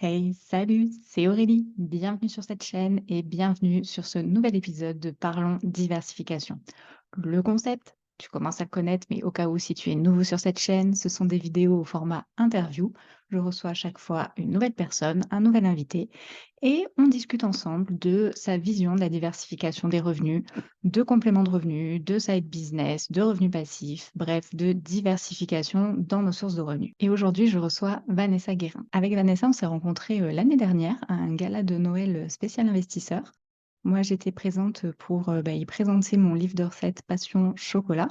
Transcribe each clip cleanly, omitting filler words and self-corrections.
Hey, salut, c'est Aurélie. Bienvenue sur cette chaîne et bienvenue sur ce nouvel épisode de Parlons diversification. Le concept, tu commences à le connaître, mais au cas où si tu es nouveau sur cette chaîne, ce sont des vidéos au format interview. Je reçois à chaque fois une nouvelle personne, un nouvel invité, et on discute ensemble de sa vision de la diversification des revenus, de compléments de revenus, de side business, de revenus passifs, bref, de diversification dans nos sources de revenus. Et aujourd'hui, je reçois Vanessa Guérin. Avec Vanessa, on s'est rencontrés l'année dernière à un gala de Noël spécial investisseur. Moi, j'étais présente pour y présenter mon livre de recettes Passion Chocolat.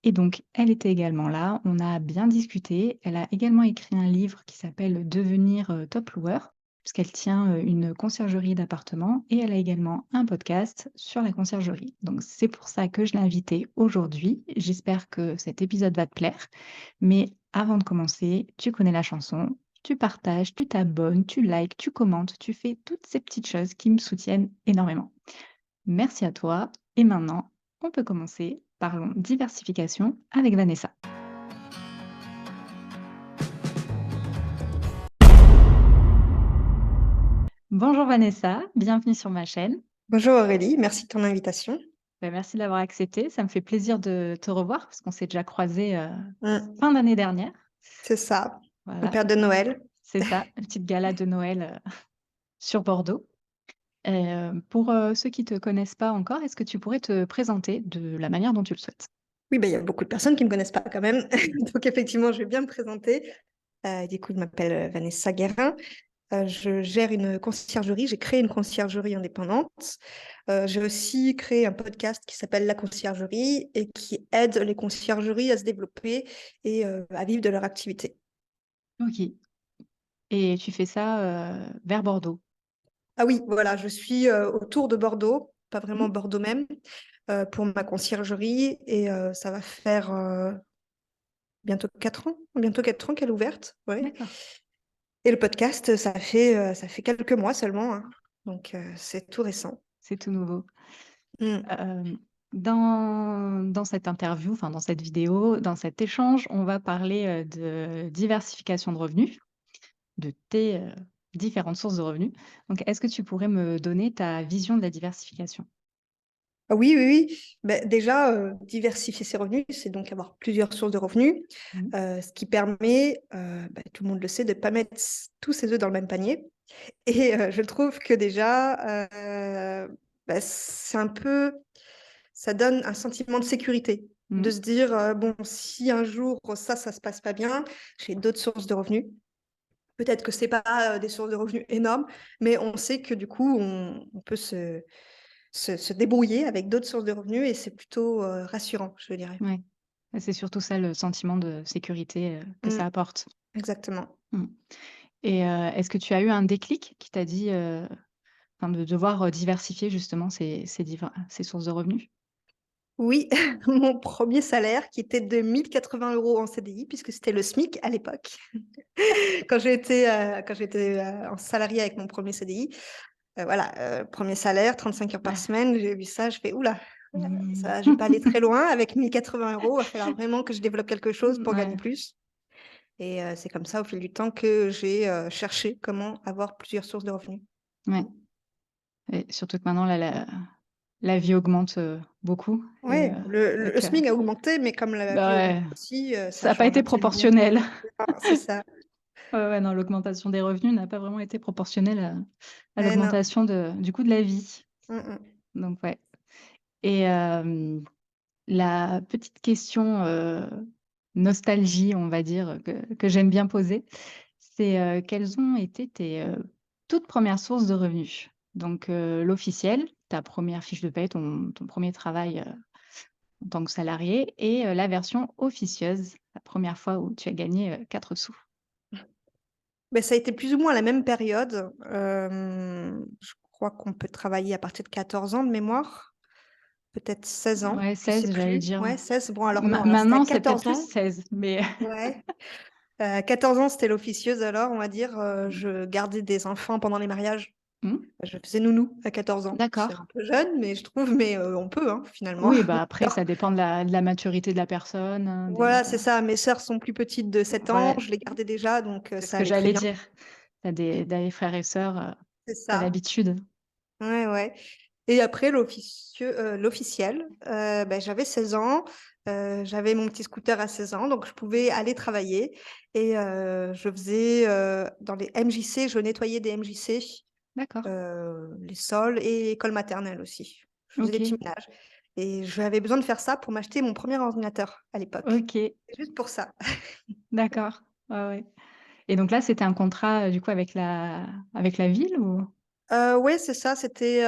Et donc, elle était également là. On a bien discuté. Elle a également écrit un livre qui s'appelle Devenir top loueur, puisqu'elle tient une conciergerie d'appartements et elle a également un podcast sur la conciergerie. Donc, c'est pour ça que je l'ai invitée aujourd'hui. J'espère que cet épisode va te plaire. Mais avant de commencer, tu connais la chanson. Tu partages, tu t'abonnes, tu likes, tu commentes, tu fais toutes ces petites choses qui me soutiennent énormément. Merci à toi. Et maintenant, on peut commencer. Parlons diversification avec Vanessa. Bonjour Vanessa, bienvenue sur ma chaîne. Bonjour Aurélie, merci de ton invitation. Merci de l'avoir accepté. Ça me fait plaisir de te revoir parce qu'on s'est déjà croisés Mmh, fin d'année dernière. c'est ça, en Voilà, période de Noël. c'est ça, une petite gala de Noël sur Bordeaux. Pour ceux qui ne te connaissent pas encore, est-ce que tu pourrais te présenter de la manière dont tu le souhaites? Oui, il y a beaucoup de personnes qui ne me connaissent pas quand même, donc effectivement, je vais bien me présenter. Du coup, je m'appelle Vanessa Guérin. Je gère une conciergerie, j'ai créé une conciergerie indépendante. J'ai aussi créé un podcast qui s'appelle La Conciergerie et qui aide les conciergeries à se développer et à vivre de leur activité. Ok. Et tu fais ça vers Bordeaux. Ah oui, voilà, je suis autour de Bordeaux, pas vraiment Mhm. Bordeaux même, pour ma conciergerie et ça va faire bientôt 4 ans qu'elle est ouverte, ouais. D'accord, Et le podcast, ça fait quelques mois seulement, hein, donc c'est tout récent. c'est tout nouveau. Mm. Euh, dans cette interview, enfin dans cette vidéo, dans cet échange, on va parler de diversification de revenus, de tes différentes sources de revenus. Donc, est-ce que tu pourrais me donner ta vision de la diversification? Ah oui, oui, oui. Déjà, diversifier ses revenus, c'est donc avoir plusieurs sources de revenus, Mhm. ce qui permet, tout le monde le sait, de ne pas mettre tous ses œufs dans le même panier. Et je trouve que déjà, c'est un peu ça donne un sentiment de sécurité, de Mhm. se dire, «Bon, si un jour ça se passe pas bien, j'ai d'autres sources de revenus». Peut-être que c'est pas, des sources de revenus énormes, mais on sait que du coup, on peut se débrouiller avec d'autres sources de revenus et c'est plutôt, rassurant, je dirais. Ouais. C'est surtout ça le sentiment de sécurité que Mmh, ça apporte. exactement. Mhm. Et est-ce que tu as eu un déclic qui t'a dit enfin, de devoir diversifier justement ces sources de revenus? Oui, mon premier salaire qui était de 1 080 € en CDI puisque c'était le SMIC à l'époque. Quand j'étais, en salariée avec mon premier CDI, voilà, 1er salaire, 35 heures par Ouais. semaine, j'ai vu ça, je fais: «Ouh là, Mhm. ça je vais pas aller très loin avec 1 080 €, il va falloir vraiment que je développe quelque chose pour gagner Ouais. plus». Et c'est comme ça au fil du temps que j'ai, cherché comment avoir plusieurs sources de revenus. Ouais. Et surtout que maintenant, la vie augmente beaucoup et Ouais, le donc SMIC a augmenté, mais comme la bah, vie augmente ouais, aussi, ça ça a pas change été absolument rien. proportionnel. C'est ça. Ouais, ouais, non, l'augmentation des revenus n'a pas vraiment été proportionnelle à Eh non. l'augmentation du coût de la vie. Mmh mh. Donc ouais. Et la petite question, nostalgie, on va dire, que j'aime bien poser, c'est, quelles ont été tes, toutes premières sources de revenus? Donc, l'officiel, ta première fiche de paie, ton 1er travail, en tant que salarié et la version officieuse, la première fois où tu as gagné, 4 sous. Ça a été plus ou moins à la même période. Je crois qu'on peut travailler à partir de 14 ans de mémoire, peut-être 16 ans, Ouais, je sais 16, j'allais plus. dire. Ouais, 16. Bon alors non, alors c'était à Maintenant, c'est peut-être 14 plus ans. 16, mais 14 ans, c'était l'officieuse alors, on va dire, Mmh. je gardais des enfants pendant les mariages. Mmh. Je faisais nounou à 14 ans. C'est D'accord. un peu jeune, mais je trouve, mais on peut, hein, finalement. Oui, bah, après, Alors ça dépend de la maturité de la personne, voilà, c'est ça. Mes sœurs sont plus petites de 7 ans, ouais, je les gardais déjà, donc c'est ce ça que allait très j'allais bien. dire. des frères et sœurs, C'est tu ça. l'habitude. Ouais, ouais. Et après, l'officiel, j'avais 16 ans, j'avais mon petit scooter à 16 ans, donc je pouvais aller travailler. Et je faisais dans les MJC, je nettoyais des MJC, D'accord. les sols et école maternelle aussi. Je faisais des petits OK. ménages. Et j'avais besoin de faire ça pour m'acheter mon premier ordinateur à l'époque. OK. C'est juste pour ça. D'accord. Ouais, ouais. Et donc là, c'était un contrat, du coup avec la ville ou? Ouais, c'est ça, c'était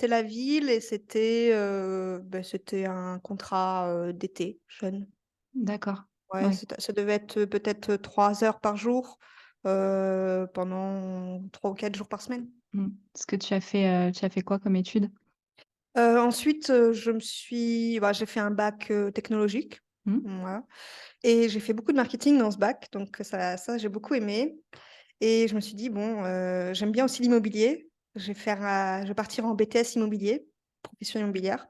la ville et c'était un contrat d'été, jeune. D'accord. Ouais, Ouais. ça devait être peut-être 3 heures par jour pendant 3 ou 4 jours par semaine. Mmh. Ce que tu as fait quoi comme études? Ensuite, j'ai fait un bac technologique. Mmh. Voilà. Et j'ai fait beaucoup de marketing dans ce bac, donc ça j'ai beaucoup aimé. Et je me suis dit, bon, j'aime bien aussi l'immobilier. Je vais partir en BTS immobilier, profession immobilière.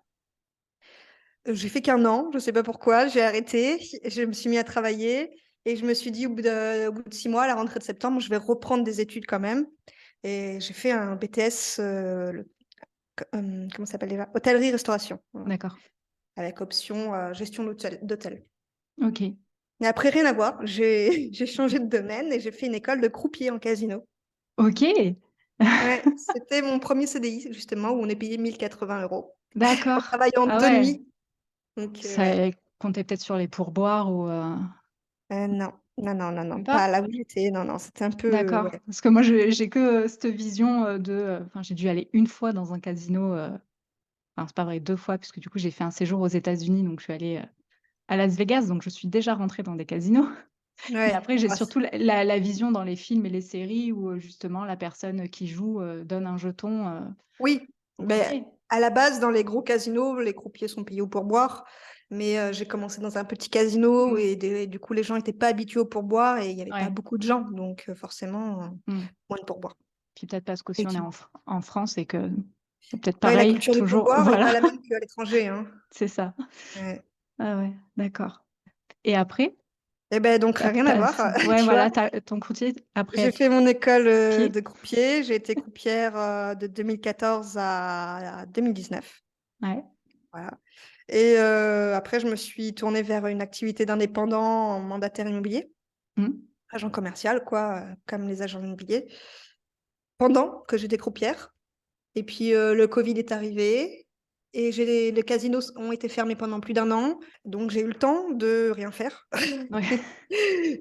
J'ai fait qu'un an, je sais pas pourquoi, j'ai arrêté. Je me suis mis à travailler et je me suis dit au bout de 6 mois, à la rentrée de septembre, je vais reprendre des études quand même. Et j'ai fait un BTS, comment ça s'appelle déjà? Hôtellerie-restauration, voilà, D'accord. avec option gestion d'hôtel. OK. Mais après, rien à voir. J'ai changé de domaine et j'ai fait une école de croupier en casino. OK! Ouais, c'était mon premier CDI, justement, où on est payé 1 080 € en D'accord. travaillant Ah de ouais, nuit. Donc, ça ouais. comptait peut-être sur les pourboires ou, Non, non, non, non, non, même pas pas? là où j'étais. Non, non, c'était un peu, D'accord. ouais. Parce que moi, j'ai que, cette vision, enfin, j'ai dû aller une fois dans un casino, enfin, c'est pas vrai, 2 fois puisque du coup, j'ai fait un séjour aux États-Unis, donc je suis allée, à Las Vegas, donc je suis déjà rentrée dans des casinos. Mais Ouais. après, j'ai Ah, surtout la vision dans les films et les séries où, justement la personne qui joue, donne un jeton, oui, au mais croupier. à la base, dans les gros casinos, les croupiers sont payés au pourboire. Mais j'ai commencé dans un petit casino Mmh. et du coup, les gens n'étaient pas habitués au pourboire et il n'y avait pas Ouais. beaucoup de gens. Donc, forcément, Mmh. moins de pourboire. Puis peut-être parce qu'aussi on est Effectivement. En France et que c'est peut-être Ouais, la pareil, culture du toujours pourboire n'est voilà, pas la même qu'à l'étranger, hein. c'est ça. Ouais. Ah ouais, d'accord. Et après? Et ben donc, rien à voir. Ouais, Tu vois, voilà, ton courtier après j'ai être fait mon école pied? de croupier. J'ai été croupière de 2014 à 2019. Ouais. Voilà. Et après, je me suis tournée vers une activité d'indépendant en mandataire immobilier, Mmh. agent commercial, quoi, comme les agents immobiliers, pendant que j'étais croupière. Et puis, le Covid est arrivé et les casinos ont été fermés pendant plus d'un an, donc j'ai eu le temps de rien faire. Ouais,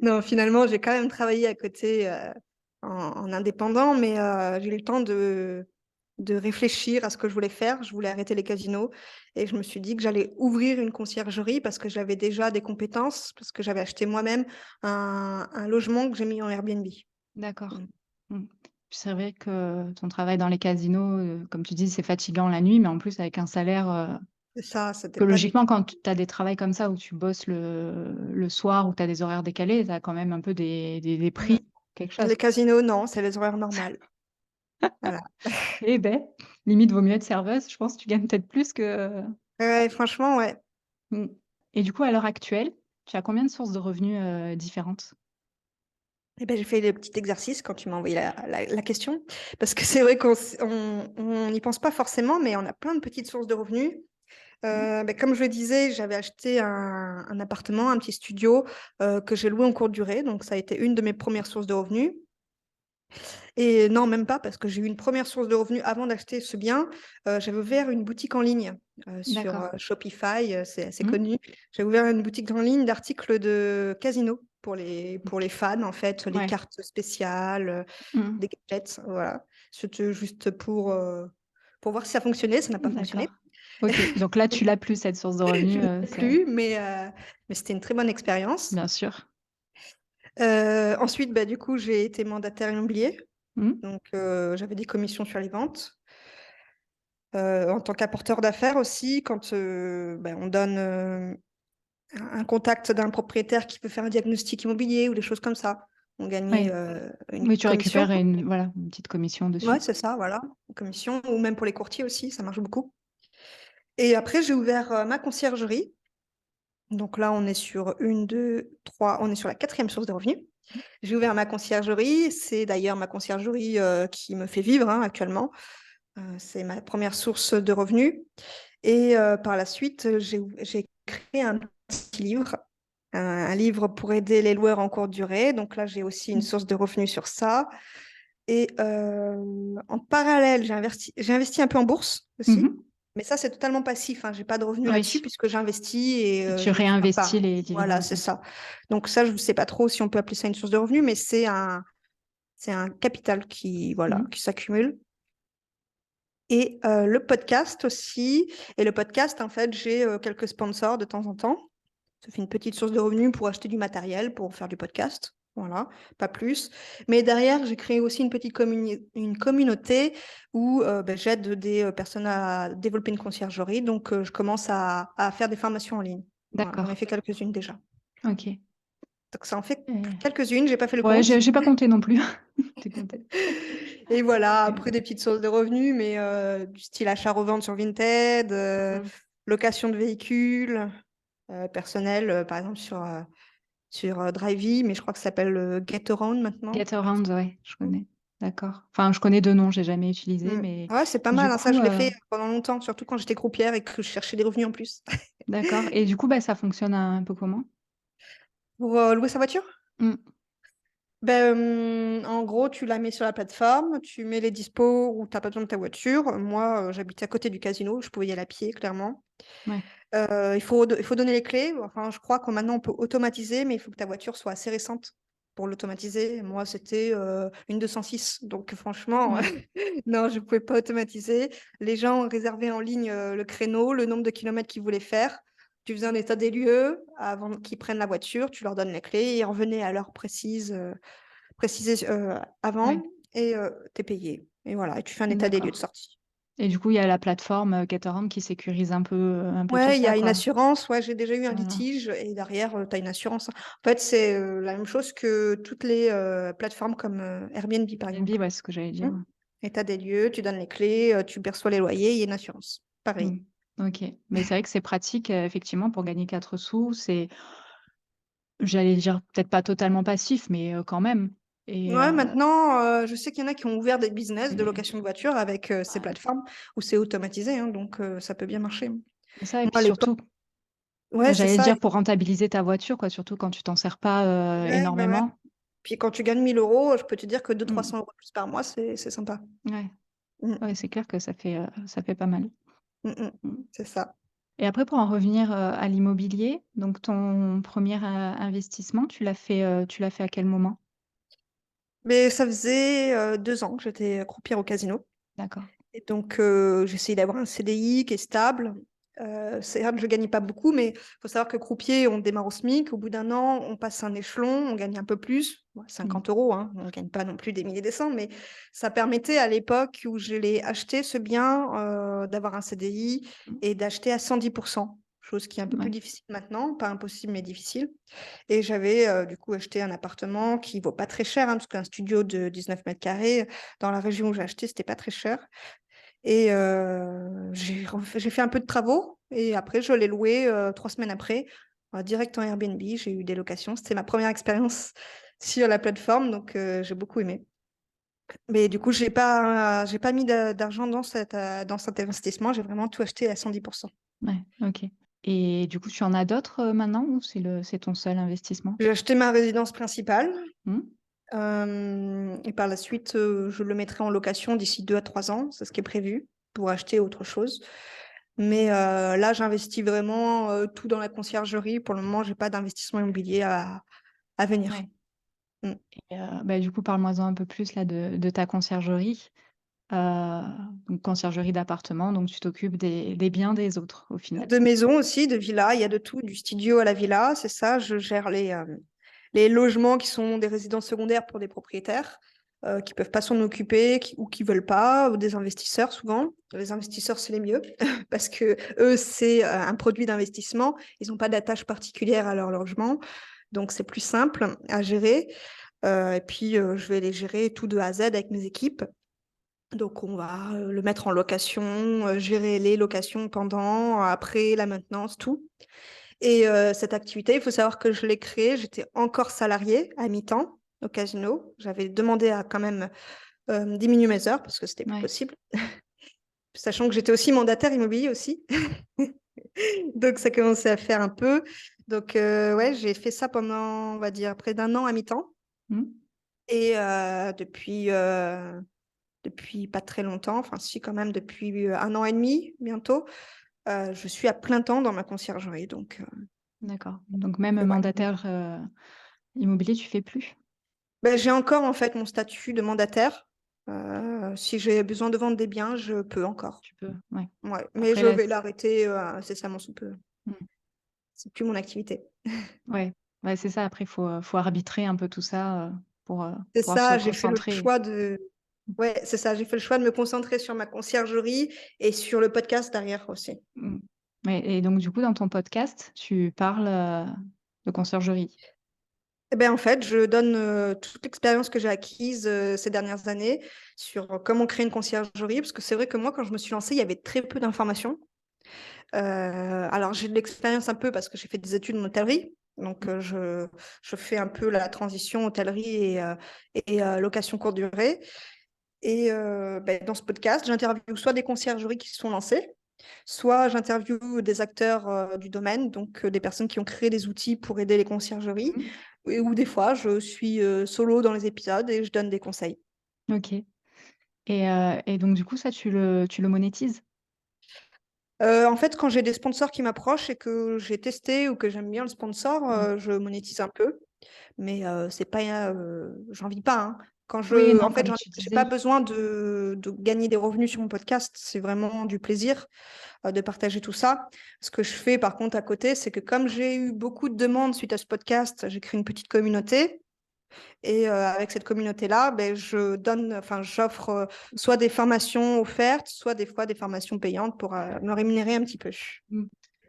Non, finalement, j'ai quand même travaillé à côté, en indépendant, mais j'ai eu le temps de réfléchir à ce que je voulais faire. Je voulais arrêter les casinos et je me suis dit que j'allais ouvrir une conciergerie parce que j'avais déjà des compétences, parce que j'avais acheté moi-même un logement que j'ai mis en Airbnb. d'accord. Mmh. Mmh. Puis c'est vrai que ton travail dans les casinos, comme tu dis, c'est fatigant la nuit, mais en plus avec un salaire, C'est ça, c'était que pas du logiquement tout. quand tu as des travails comme ça où tu bosses le soir, où tu as des horaires décalés, tu as quand même un peu des Mmh. prix, quelque chose. Les casinos, non, c'est les horaires normales. Voilà. Eh beh, limite vaut mieux être serveuse, je pense, tu gagnes peut-être plus que Ouais, franchement, ouais. mmh. Et du coup, à l'heure actuelle, tu as combien de sources de revenus, différentes? Et ben, j'ai fait le petit exercice quand tu m'as envoyé la question, parce que c'est vrai qu'on n'y pense pas forcément, mais on a plein de petites sources de revenus. Mmh. Comme je le disais, j'avais acheté un appartement, un petit studio, que j'ai loué en courte durée, donc ça a été une de mes premières sources de revenus. Et non, même pas, parce que j'ai eu une première source de revenus avant d'acheter ce bien. J'avais ouvert une boutique en ligne, sur, D'accord. Shopify, c'est assez Mmh. connu. J'ai ouvert une boutique en ligne d'articles de casino pour les fans, en fait, les Ouais. cartes spéciales, Mmh. des gadgets, voilà. C'était juste pour voir si ça fonctionnait, ça n'a pas fonctionné. D'accord. OK, donc là, tu l'as plus cette source de Je revenus, ne l'ai c'est plus, mais c'était une très bonne expérience. bien sûr. Ensuite, du coup, j'ai été mandataire immobilier, Mmh. donc j'avais des commissions sur les ventes. En tant qu'apporteur d'affaires aussi, quand, on donne, un contact d'un propriétaire qui peut faire un diagnostic immobilier ou des choses comme ça. On gagnait, Oui. une Oui, tu commission. récupères une petite commission Ouais, dessus. c'est ça, voilà, une commission ou même pour les courtiers aussi, ça marche beaucoup. Et après, j'ai ouvert, ma conciergerie. Donc là, on est sur une, 2, 3, on est sur la quatrième source de revenus. J'ai ouvert ma conciergerie. C'est d'ailleurs ma conciergerie qui me fait vivre actuellement. C'est ma première source de revenus. Et par la suite, j'ai créé un petit livre, un livre pour aider les loueurs en courte durée. Donc là, j'ai aussi une source de revenus sur ça. Et en parallèle, j'ai investi un peu en bourse aussi. Mhm. Mais ça, c'est totalement passif. Je n'ai pas de revenus là-dessus Oui. puisque j'investis et Et tu je ne récupère réinvestis pas. les Voilà, dividendes. c'est Ouais. ça. Donc ça, je ne sais pas trop si on peut appeler ça une source de revenus, mais c'est un capital Mhm. qui s'accumule. Et le podcast aussi. Et le podcast, en fait, j'ai quelques sponsors de temps en temps. Ça fait une petite source de revenus pour acheter du matériel, pour faire du podcast. Voilà, pas plus. Mais derrière, j'ai créé aussi une petite une communauté où j'aide des personnes à développer une conciergerie. Donc, je commence à faire des formations en ligne. Voilà, j'en ai D'accord. fait quelques-unes déjà. Ok. Donc, ça en fait Et- quelques-unes. J'ai pas fait le Ouais, compte. j'ai pas compté non plus. T'es compté. Et voilà, Et- après des petites sources de revenus, mais du style achat-revente sur Vinted, Mhm. location de véhicules personnels, par exemple sur Drivey, mais je crois que ça s'appelle Getaround maintenant. Get Around, ouais, je connais. D'accord. Enfin, je connais deux noms, j'ai jamais utilisé, Mm. mais Ouais, c'est pas du mal, ça coup, je l'ai fait pendant longtemps, surtout quand j'étais croupière et que je cherchais des revenus en plus. d'accord. Et du coup, bah, ça fonctionne un peu comment? Pour louer sa voiture? Mm. En gros, tu la mets sur la plateforme, tu mets les dispos où tu n'as pas besoin de ta voiture. Moi, j'habitais à côté du casino, je pouvais y aller à pied, clairement. Ouais. Il faut donner les clés. Enfin, je crois que maintenant on peut automatiser, mais il faut que ta voiture soit assez récente pour l'automatiser. Moi, c'était une 206. Donc, franchement, Ouais. non, je ne pouvais pas automatiser. Les gens réservaient en ligne le créneau, le nombre de kilomètres qu'ils voulaient faire. Tu faisais un état des lieux avant qu'ils prennent la voiture, tu leur donnes les clés et ils revenaient à l'heure précise, précisée avant Ouais. et tu es payé. Et voilà, et tu fais un état des lieux de D'accord. sortie. Et du coup, il y a la plateforme Get Around qui sécurise un peu tout Ouais, il y ça, a une quoi. assurance. Ouais, j'ai déjà eu un Voilà. litige et derrière, tu as une assurance. En fait, c'est la même chose que toutes les plateformes comme Airbnb, par Airbnb, exemple. ouais, c'est ce que j'allais dire. Hmm. État des lieux, tu donnes les clés, tu perçois les loyers, il y a une assurance. Pareil. Mm. Ok. Mais c'est vrai que c'est pratique, effectivement, pour gagner 4 sous. C'est, j'allais dire, peut-être pas totalement passif, mais quand même. Et Ouais, maintenant, je sais qu'il y en a qui ont ouvert des business de et- location de voiture avec ces ouais. plateformes où c'est automatisé, donc ça peut bien marcher. C'est ça, et Moi, puis à l'époque, surtout, ouais, c'est j'allais ça. dire pour rentabiliser ta voiture, quoi, surtout quand tu t'en sers pas Ouais, ouais, ouais. énormément. Puis quand tu gagnes 1 000 euros, je peux te dire que Mm. 200-300 euros de plus par mois, c'est sympa. Ouais. Mm, Ouais, c'est clair que ça fait pas mal. mm, mm. Mm. C'est ça. Et après, pour en revenir à l'immobilier, donc ton premier investissement, tu l'as fait à quel moment? Mais ça faisait 2 ans que j'étais croupière au casino. D'accord. Et donc, j'essayais d'avoir un CDI qui est stable. C'est vrai que je ne gagnais pas beaucoup, mais il faut savoir que croupier, on démarre au SMIC. Au bout d'un an, on passe un échelon, on gagne un peu plus, bon, Mm. 50 euros. On ne gagne pas non plus des milliers des cents, mais ça permettait à l'époque où je l'ai acheté, ce bien, d'avoir un CDI Mm. et d'acheter à 110%, chose qui est un peu plus Ouais. difficile maintenant, pas impossible, mais difficile. Et j'avais du coup acheté un appartement qui vaut pas très cher, parce qu'un studio de 19 mètres carrés, dans la région où j'ai acheté, c'était pas très cher. Et j'ai fait un peu de travaux et après, je l'ai loué 3 semaines après, direct en Airbnb. J'ai eu des locations. C'était ma première expérience sur la plateforme, donc j'ai beaucoup aimé. Mais du coup, j'ai pas mis d'argent dans cet investissement. J'ai vraiment tout acheté à 110%. Ouais. Ok. Et du coup, tu en as d'autres maintenant ou c'est ton seul investissement? J'ai acheté ma résidence principale Mm. et par la suite, je le mettrai en location d'ici 2 à 3 ans. C'est ce qui est prévu pour acheter autre chose. Mais là, j'investis vraiment tout dans la conciergerie. Pour le moment, j'ai pas d'investissement immobilier à venir. Ouais. Mm. Et, bah, du coup, parle-moi-en un peu plus là de ta conciergerie. Euh, donc conciergerie d'appartement, donc tu t'occupes des biens des autres au final. De maison aussi, de villa, il y a de tout, du studio à la villa, c'est ça. Je gère les logements qui sont des résidences secondaires pour des propriétaires qui peuvent pas s'en occuper ou qui veulent pas, ou des investisseurs souvent. Les investisseurs, c'est les mieux parce que eux, c'est un produit d'investissement. Ils n'ont pas d'attache particulière à leur logement, donc c'est plus simple à gérer. Et puis, je vais les gérer tout de A à Z avec mes équipes. Donc, on va le mettre en location, gérer les locations pendant, après, la maintenance, tout. Et cette activité, il faut savoir que je l'ai créée, j'étais encore salariée à mi-temps au casino. J'avais demandé à quand même diminuer mes heures parce que c'était plus Ouais. possible, sachant que j'étais aussi mandataire immobilier aussi. Donc, ça commençait à faire un peu. Donc, ouais, j'ai fait ça pendant, on va dire, près d'un an à mi-temps. Mmh. Et depuis pas très longtemps, enfin si quand même depuis un an et demi bientôt, je suis à plein temps dans ma conciergerie. Donc, D'accord. Donc même ouais. mandataire, immobilier, tu fais plus? Ben, j'ai encore en fait mon statut de mandataire. Si j'ai besoin de vendre des biens, je peux encore. Tu peux, ouais. Ouais, mais Après je là, vais l'arrêter incessamment sous peu. mmh, C'est plus mon activité. ouais, ouais, c'est ça. Après, faut arbitrer un peu tout ça, pour, C'est pouvoir se ça, j'ai fait le concentrer. choix de. Ouais, c'est ça, j'ai fait le choix de me concentrer sur ma conciergerie et sur le podcast derrière aussi. Mmh. Ouais et donc du coup, dans ton podcast, tu parles, de conciergerie? Eh ben, en fait, je donne toute l'expérience que j'ai acquise ces dernières années sur comment créer une conciergerie, parce que c'est vrai que moi, quand je me suis lancée, il y avait très peu d'informations. Alors, j'ai de l'expérience un peu parce que j'ai fait des études en hôtellerie. Donc, Mmh. je fais un peu la transition hôtellerie et location courte durée. Et ben, dans ce podcast, j'interviewe soit des conciergeries qui se sont lancées, soit j'interviewe des acteurs du domaine, donc des personnes qui ont créé des outils pour aider les conciergeries, Mmh. ou des fois, je suis solo dans les épisodes et je donne des conseils. OK et donc du coup, ça, tu le monétises? En fait, quand j'ai des sponsors qui m'approchent et que j'ai testé ou que j'aime bien le sponsor, Mmh. je monétise un peu. Mais c'est pas, j'en vis pas, hein. Oui, En non, fait, comme tu j'ai pas disais. besoin de gagner des revenus sur mon podcast. C'est vraiment du plaisir de partager tout ça. Ce que je fais, par contre, à côté, c'est que comme j'ai eu beaucoup de demandes suite à ce podcast, j'ai créé une petite communauté. Et avec cette communauté-là, ben, j'offre soit des formations offertes, soit des fois des formations payantes pour me rémunérer un petit peu. Mmh.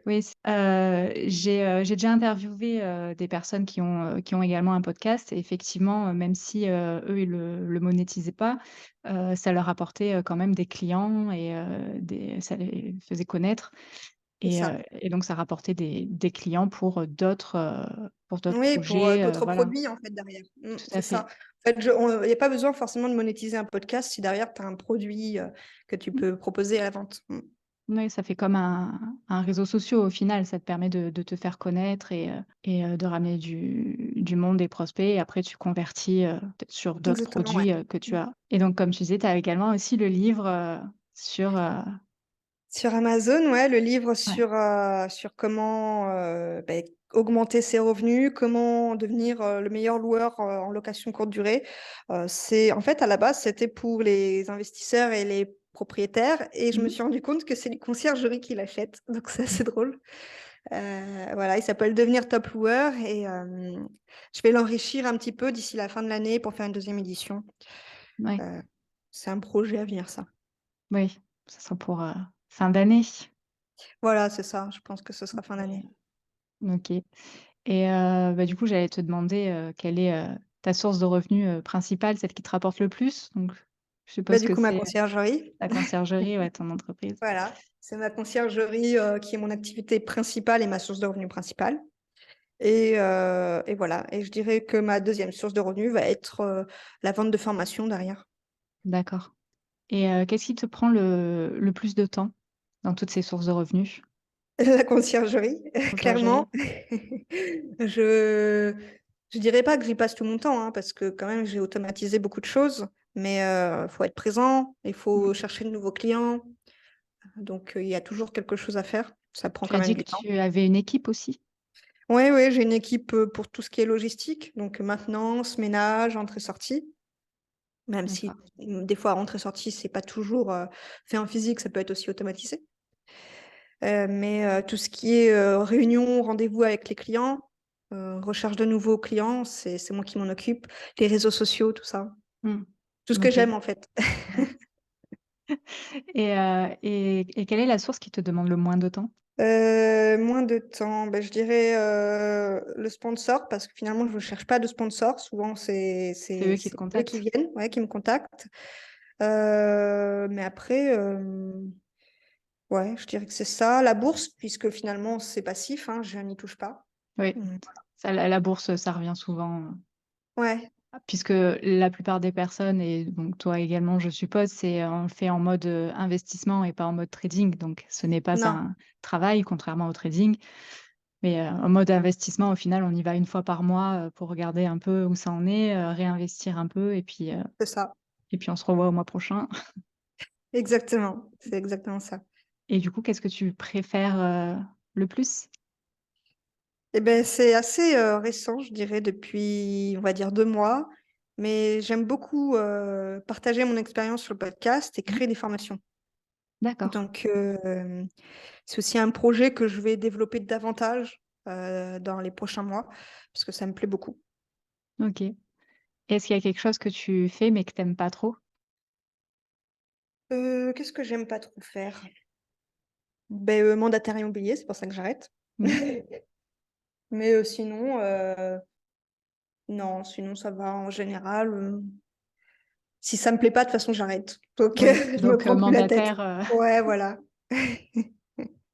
Oui, j'ai déjà interviewé, des personnes qui ont également un podcast et effectivement, même si, eux, ils le monétisaient pas, ça leur apportait, quand même des clients et ça les faisait connaître C'est ça. et donc ça rapportait des clients pour d'autres Oui, pour projets, d'autres voilà, produits, en fait, derrière. tout à C'est ça. fait. En fait, il n'y a pas besoin forcément de monétiser un podcast si derrière, tu as un produit que tu peux proposer à la vente. Oui, ça fait comme un réseau social au final, ça te permet de te faire connaître et de ramener du monde, des prospects et après tu convertis, peut-être sur d'autres Exactement, ouais. produits, que tu as et donc comme tu disais, tu as également aussi le livre, sur, Sur Amazon, ouais, le livre ouais. sur comment ben, augmenter ses revenus, comment devenir le meilleur loueur en location courte durée. En fait, à la base, c'était pour les investisseurs et les propriétaires. Et je me Mmh. suis rendu compte que c'est les conciergeries qui l'achètent. Donc, c'est assez drôle. Voilà, il s'appelle Devenir top loueur. Et je vais l'enrichir un petit peu d'ici la fin de l'année pour faire une deuxième édition. Ouais, Euh, c'est un projet à venir, ça. oui, ça sera pour, fin d'année. Voilà, c'est ça. Je pense que ce sera fin d'année. OK et bah, du coup, j'allais te demander, quelle est, ta source de revenus, principale, celle qui te rapporte le plus? Donc je Bah, suppose du que coup, ma c'est conciergerie. la conciergerie, ouais, ton entreprise. Voilà, c'est ma conciergerie qui est mon activité principale et ma source de revenus principale. Et voilà. Et je dirais que ma deuxième source de revenus va être la vente de formation derrière. D'accord. Et qu'est-ce qui te prend le plus de temps dans toutes ces sources de revenus? La conciergerie, Conciergerie? clairement. Je je dirais pas que j'y passe tout mon temps, hein, parce que quand même, j'ai automatisé beaucoup de choses. Mais il faut être présent, il Mmh. faut chercher de nouveaux clients. Donc, il y a toujours quelque chose à faire. Ça prend Tu quand as même dit du que temps. tu avais une équipe aussi? Oui, oui, j'ai une équipe pour tout ce qui est logistique, donc maintenance, ménage, entrée-sortie. Même si D'accord. des fois, entrée-sortie, c'est pas toujours fait en physique, ça peut être aussi automatisé. Mais tout ce qui est réunion, rendez-vous avec les clients, recherche de nouveaux clients, c'est moi qui m'en occupe. Les réseaux sociaux, tout ça. Mmh. Tout ce que OK. j'aime, en fait. Ouais. Et quelle est la source qui te demande le moins de temps? Moins de temps, ben, je dirais le sponsor, parce que finalement, je ne cherche pas de sponsor. Souvent, C'est eux qui te c'est eux qui contactent? viennent, ouais, qui me contactent. Mais après, Ouais, je dirais que c'est ça. La bourse, puisque finalement, c'est passif, hein, je n'y touche pas. Oui, Mm. ça, la bourse, ça revient souvent. Ouais, Puisque la plupart des personnes, et donc toi également, je suppose, on le fait en mode investissement et pas en mode trading. Donc, ce n'est pas non, un travail, contrairement au trading. Mais en mode investissement, au final, on y va une fois par mois pour regarder un peu où ça en est, réinvestir un peu, c'est ça. et puis on se revoit au mois prochain. Exactement. C'est exactement ça. Et du coup, qu'est-ce que tu préfères le plus? Eh ben, c'est assez récent, je dirais, depuis, on va dire, 2 mois. Mais j'aime beaucoup partager mon expérience sur le podcast et Mhm. créer des formations. D'accord. Donc, c'est aussi un projet que je vais développer davantage dans les prochains mois, parce que ça me plaît beaucoup. Ok. Est-ce qu'il y a quelque chose que tu fais mais que t'aimes pas trop? Qu'est-ce que j'aime pas trop faire? Ben, mandataire immobilier, c'est pour ça que j'arrête. Mhm. Mais sinon, non, sinon ça va en général. Si ça me plaît pas, de toute façon, j'arrête. Donc, Oui. je me Donc, prends plus la tête. mandataire. Ouais, voilà.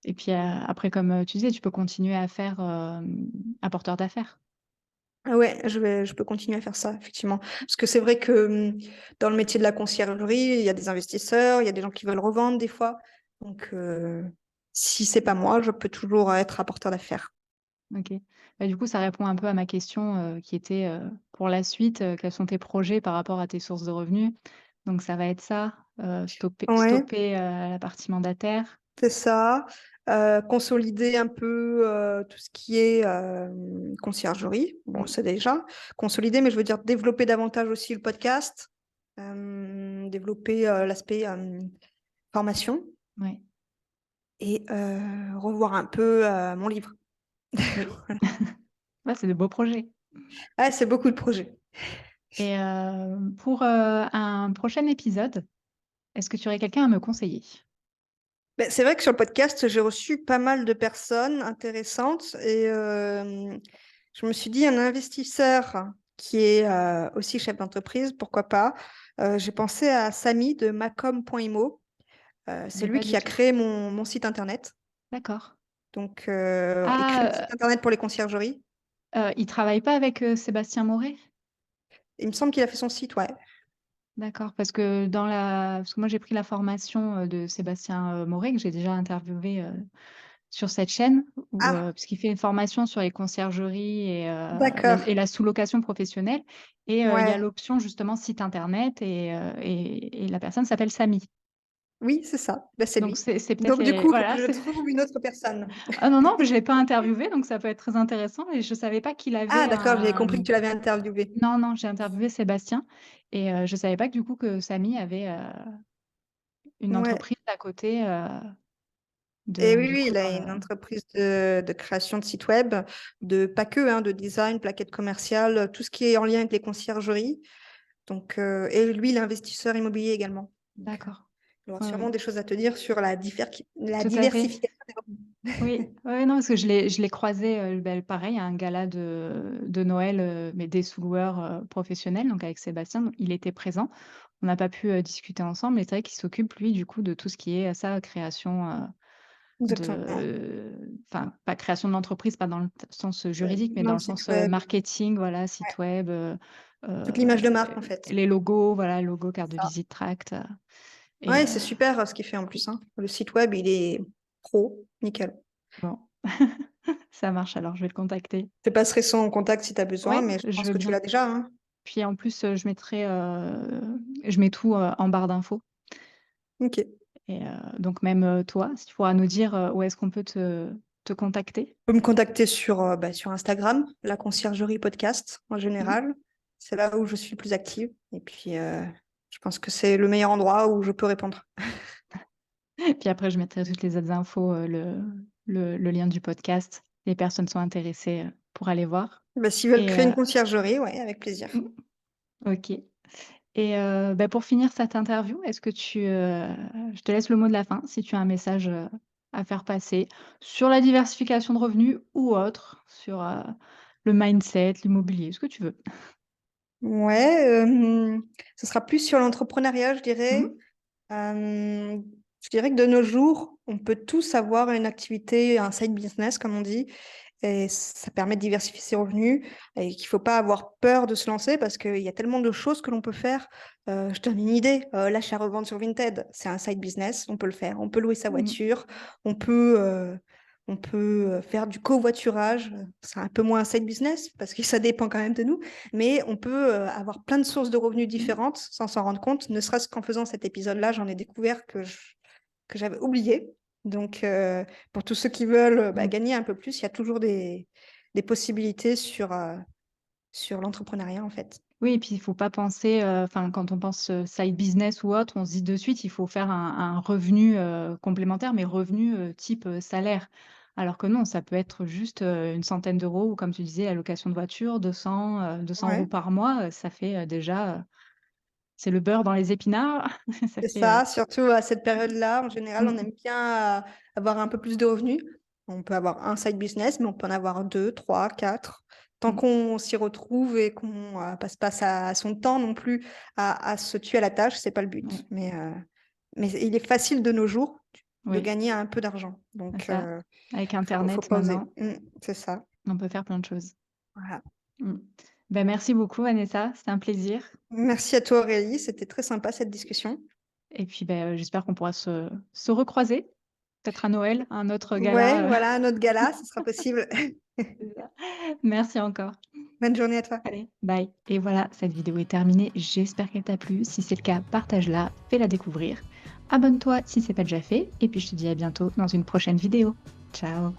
Et puis après, comme tu disais, tu peux continuer à faire apporteur d'affaires. Ah ouais, je peux continuer à faire ça, effectivement. Parce que c'est vrai que dans le métier de la conciergerie, il y a des investisseurs, il y a des gens qui veulent revendre des fois. Donc, si c'est pas moi, je peux toujours être apporteur d'affaires. Ok. Bah, du coup, ça répond un peu à ma question qui était pour la suite, quels sont tes projets par rapport à tes sources de revenus? Donc, ça va être ça, Ouais, stopper la partie mandataire. c'est ça. Consolider un peu tout ce qui est conciergerie. Bon, Mm. c'est déjà consolider, mais je veux dire développer davantage aussi le podcast, développer l'aspect formation Ouais, et revoir un peu mon livre. oui. Ouais, c'est de beaux projets. Ah, c'est beaucoup de projets. Et pour un prochain épisode, est-ce que tu aurais quelqu'un à me conseiller? Ben, c'est vrai que sur le podcast, j'ai reçu pas mal de personnes intéressantes et je me suis dit, un investisseur qui est aussi chef d'entreprise, pourquoi pas. J'ai pensé à Samy de macom.imo. Je C'est connais lui pas qui du a tout. créé mon site internet. D'accord. Donc, il crée le Ah, site internet pour les conciergeries. il travaille pas avec Sébastien Moret? Il me semble qu'il a fait son site, ouais. D'accord, parce que moi j'ai pris la formation de Sébastien Moret, que j'ai déjà interviewé sur cette chaîne, Ah, parce qu'il fait une formation sur les conciergeries d'accord. et la sous-location professionnelle. Et il y a Ouais. l'option justement site internet et la personne s'appelle Samy. Oui, c'est ça. Ben, c'est Donc lui. c'est peut-être Donc, du les. coup, il faut que Voilà. je trouve une autre personne. Ah non, non, je ne l'ai pas interviewé, donc ça peut être très intéressant. Et je ne savais pas qu'il Ah, avait d'accord, j'avais un. compris que tu l'avais interviewé. Non, non, j'ai interviewé Sébastien et je ne savais pas que du coup que Samy avait une Ouais. entreprise à côté Et oui, du oui, coup il a une entreprise de création de sites web, de pas que, hein, de design, plaquettes commerciales, tout ce qui est en lien avec les conciergeries. Donc, et lui, il est investisseur immobilier également. Donc, D'accord. il aura Ouais, sûrement ouais. des choses à te dire sur la Tout à fait. diversification des revenus. Oui, ouais, non, parce que je l'ai croisé, pareil, à un gala de Noël, mais des sous-loueurs professionnels, donc avec Sébastien, donc il était présent. On n'a pas pu discuter ensemble, mais c'est vrai qu'il s'occupe, lui, du coup, de tout ce qui est ça, création Exactement. de. Enfin, pas création de l'entreprise, pas dans le sens juridique, mais Dans dans le le site sens web, marketing, voilà, ouais. site web, Toute euh, l'image de marque, en fait. les logos, voilà, logo, carte de Ça. visite, tract. Et Ouais, c'est super ce qu'il fait en plus, hein. Le site web, il est pro, nickel. bon, ça marche alors, je vais le contacter. Je te passerai son contact si tu as besoin, Ouais, mais je je pense veux que tu bien. l'as déjà, hein. Puis en plus, je mets tout en barre d'infos. Ok. Et donc même toi, si tu pourras nous dire où est-ce qu'on peut te contacter. Peux me contacter sur Instagram, la conciergerie podcast en Mhm. général. C'est là où je suis le plus active. Et puis, je pense que c'est le meilleur endroit où je peux répondre. Puis après, je mettrai toutes les autres infos, le lien du podcast. Les personnes sont intéressées pour aller voir. Bah, s'ils veulent Et créer une conciergerie, ouais, avec plaisir. mm, ok. Et pour finir cette interview, je te laisse le mot de la fin, si tu as un message à faire passer sur la diversification de revenus ou autre, sur le mindset, l'immobilier, ce que tu veux. Ouais, ce sera plus sur l'entrepreneuriat, je dirais. Mhm. Euh, Je dirais que de nos jours, on peut tous avoir une activité, un side business, comme on dit, et ça permet de diversifier ses revenus et qu'il ne faut pas avoir peur de se lancer parce qu'il y a tellement de choses que l'on peut faire. Je donne une idée, l'achat-revente sur Vinted, c'est un side business, on peut le faire. On peut louer sa Mm. voiture, on peut faire du covoiturage, c'est un peu moins un side business parce que ça dépend quand même de nous, mais on peut avoir plein de sources de revenus Mm. différentes sans s'en rendre compte. Ne serait-ce qu'en faisant cet épisode-là, j'en ai découvert que j'avais oublié. Donc, pour tous ceux qui veulent Mm. gagner un peu plus, il y a toujours des possibilités sur l'entrepreneuriat, en fait. Oui, et puis il faut pas penser, enfin, quand on pense, side business ou autre, on se dit de suite, il faut faire un revenu, complémentaire, mais revenu, type, salaire. Alors que non, ça peut être juste, une centaine d'euros ou comme tu disais, la location de voiture, 200 Ouais, € par mois, ça fait, déjà, c'est le beurre dans les épinards. Ça c'est fait, ça. Surtout à cette période-là, en général, on mmh, aime bien avoir un peu plus de revenus. On peut avoir un side business, mais on peut en avoir deux, trois, quatre. Tant mmh, qu'on s'y retrouve et qu'on passe pas son temps non plus à se tuer à la tâche, c'est pas le but. ouais, Mais il est facile de nos jours de oui, gagner un peu d'argent. c'est Donc, ça. Avec faut internet pas oser. maintenant, C'est ça. on peut faire plein de choses. Voilà. Mmh. Bah, merci beaucoup Vanessa, c'était un plaisir Merci à toi, Aurélie. C'était très sympa cette discussion. et puis, beh, j'espère qu'on pourra se recroiser, peut-être à Noël, à un autre Ouais, gala, voilà, un autre gala, ce sera possible. c'est ça. Merci encore. Bonne journée à toi. Allez, bye. Et voilà, cette vidéo est terminée. J'espère qu'elle t'a plu. Si c'est le cas, partage-la, fais-la découvrir. Abonne-toi si c'est pas déjà fait. Et puis je te dis à bientôt dans une prochaine vidéo. Ciao.